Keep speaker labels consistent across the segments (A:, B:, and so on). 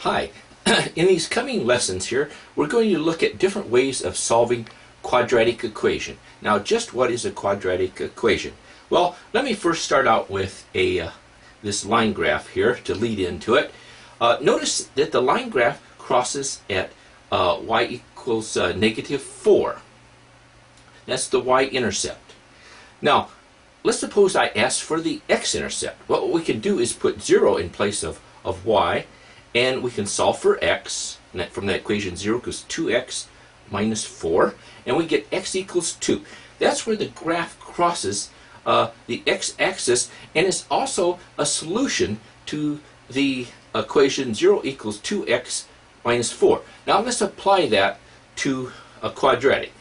A: Hi, in these coming lessons here, we're going to look at different ways of solving quadratic equation. Now, just what is a quadratic equation? Well, let me first start out with this line graph here to lead into it. Notice that the line graph crosses at y equals -4. That's the y-intercept. Now, let's suppose I ask for the x-intercept. Well, what we can do is put 0 in place of y, and we can solve for x. And from that equation, 0 equals 2x minus 4, and we get x equals 2. That's where the graph crosses the x-axis, and is also a solution to the equation 0 equals 2x minus 4. Now let's apply that to a quadratic.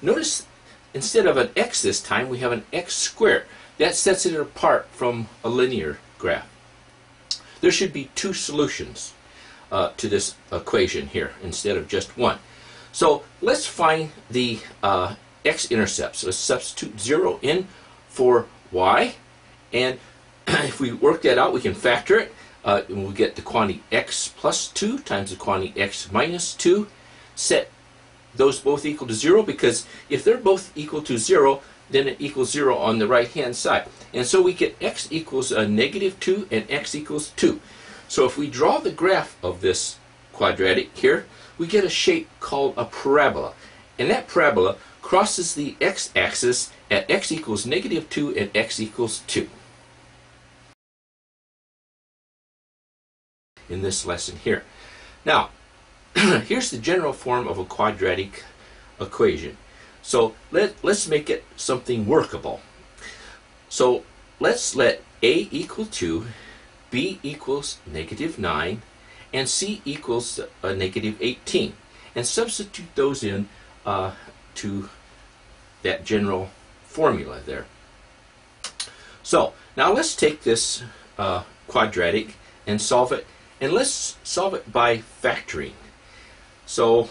A: Notice instead of an x this time, we have an x squared. That sets it apart from a linear graph. There should be two solutions to this equation here instead of just one. So let's find the x-intercept. So let's substitute 0 in for y, and if we work that out, we can factor it, and we'll get the quantity x plus 2 times the quantity x minus 2. Set those both equal to 0, because if they're both equal to 0, then it equals 0 on the right hand side. And so we get x equals -2 and x equals 2. So if we draw the graph of this quadratic here, we get a shape called a parabola. And that parabola crosses the x-axis at x equals -2 and x equals 2. In this lesson here. Now, here's the general form of a quadratic equation. So let's make it something workable. So let's let a equal 2, b equals -9, and c equals -18, and substitute those in to that general formula there. So now let's take this quadratic and solve it, and let's solve it by factoring. So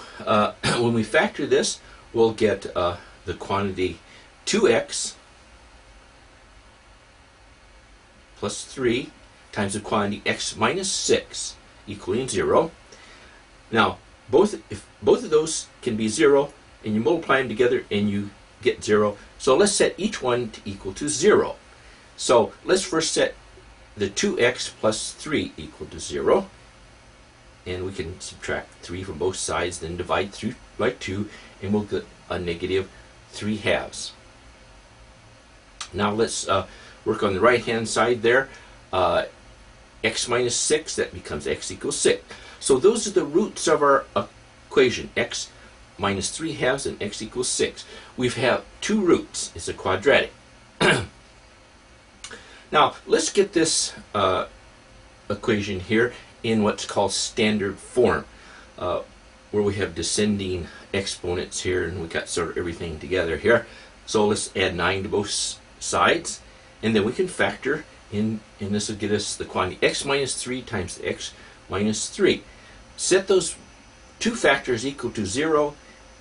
A: when we factor this, we'll get the quantity 2x plus 3 times the quantity x minus 6 equaling 0. Now, if both of those can be 0, and you multiply them together and you get 0. So let's set each one to equal to 0. So let's first set the 2x plus 3 equal to 0. And we can subtract 3 from both sides, then divide through by 2, and we'll get a -3/2. Now let's work on the right hand side there. X minus 6, that becomes x equals 6. So those are the roots of our equation, x minus 3/2 and x equals 6. We have two roots. It's a quadratic. Now let's get this equation here in what's called standard form, where we have descending exponents here, and we got sort of everything together here. So let's add 9 to both sides, and then we can factor in, and this will get us the quantity x minus 3 times x minus 3. Set those two factors equal to 0,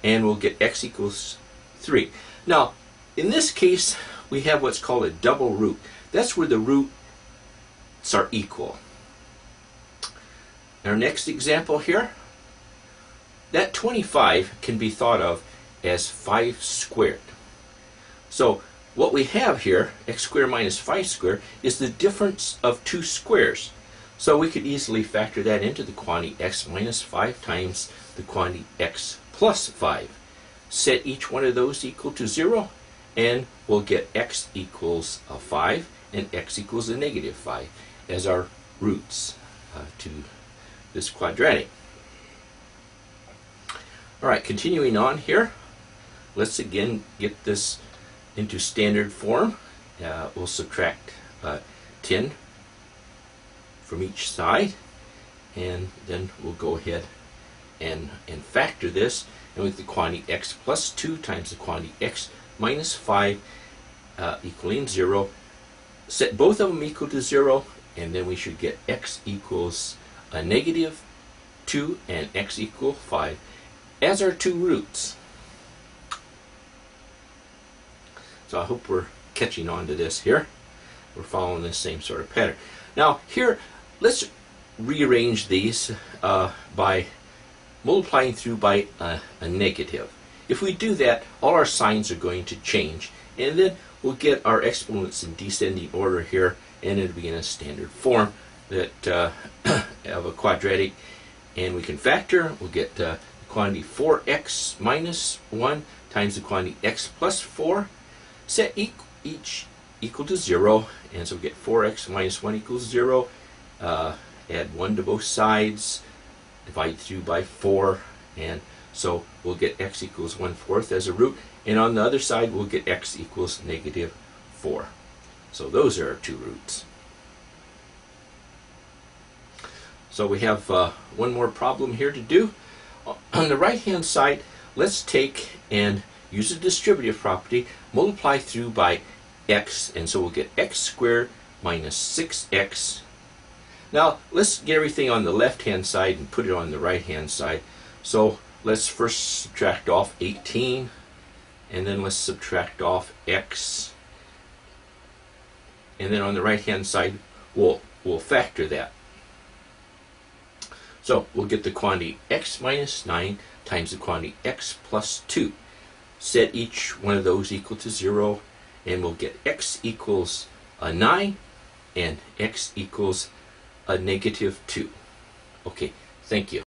A: and we'll get x equals 3. Now, in this case, we have what's called a double root. That's where the roots are equal. Our next example here, that 25 can be thought of as 5 squared. So what we have here, x squared minus 5 squared, is the difference of two squares. So we could easily factor that into the quantity x minus 5 times the quantity x plus 5. Set each one of those equal to 0, and we'll get x equals 5 and x equals -5 as our roots to this quadratic. Alright, continuing on here, let's again get this into standard form. We'll subtract 10 from each side, and then we'll go ahead and factor this, and with the quantity x plus 2 times the quantity x minus 5 equaling 0. Set both of them equal to 0, and then we should get x equals -2 and x equal 5 as our two roots. So I hope we're catching on to this here. We're following this same sort of pattern. Now here, let's rearrange these by multiplying through by a negative. If we do that, all our signs are going to change, and then we'll get our exponents in descending order here, and it'll be in a standard form that of a quadratic, and we can factor. We'll get the quantity 4x minus 1 times the quantity x plus 4, set each equal to 0, and so we get 4x minus 1 equals 0. Add 1 to both sides, divide through by 4, and so we'll get x equals 1/4 as a root, and on the other side we'll get x equals negative 4. So those are our two roots. So we have one more problem here to do. On the right hand side, let's take and use the distributive property, multiply through by x, and so we'll get x squared minus 6x. Now let's get everything on the left hand side and put it on the right hand side. So let's first subtract off 18, and then let's subtract off x, and then on the right hand side we'll factor that. So we'll get the quantity x minus 9 times the quantity x plus 2. Set each one of those equal to 0, and we'll get x equals a 9 and x equals a negative 2. Okay, thank you.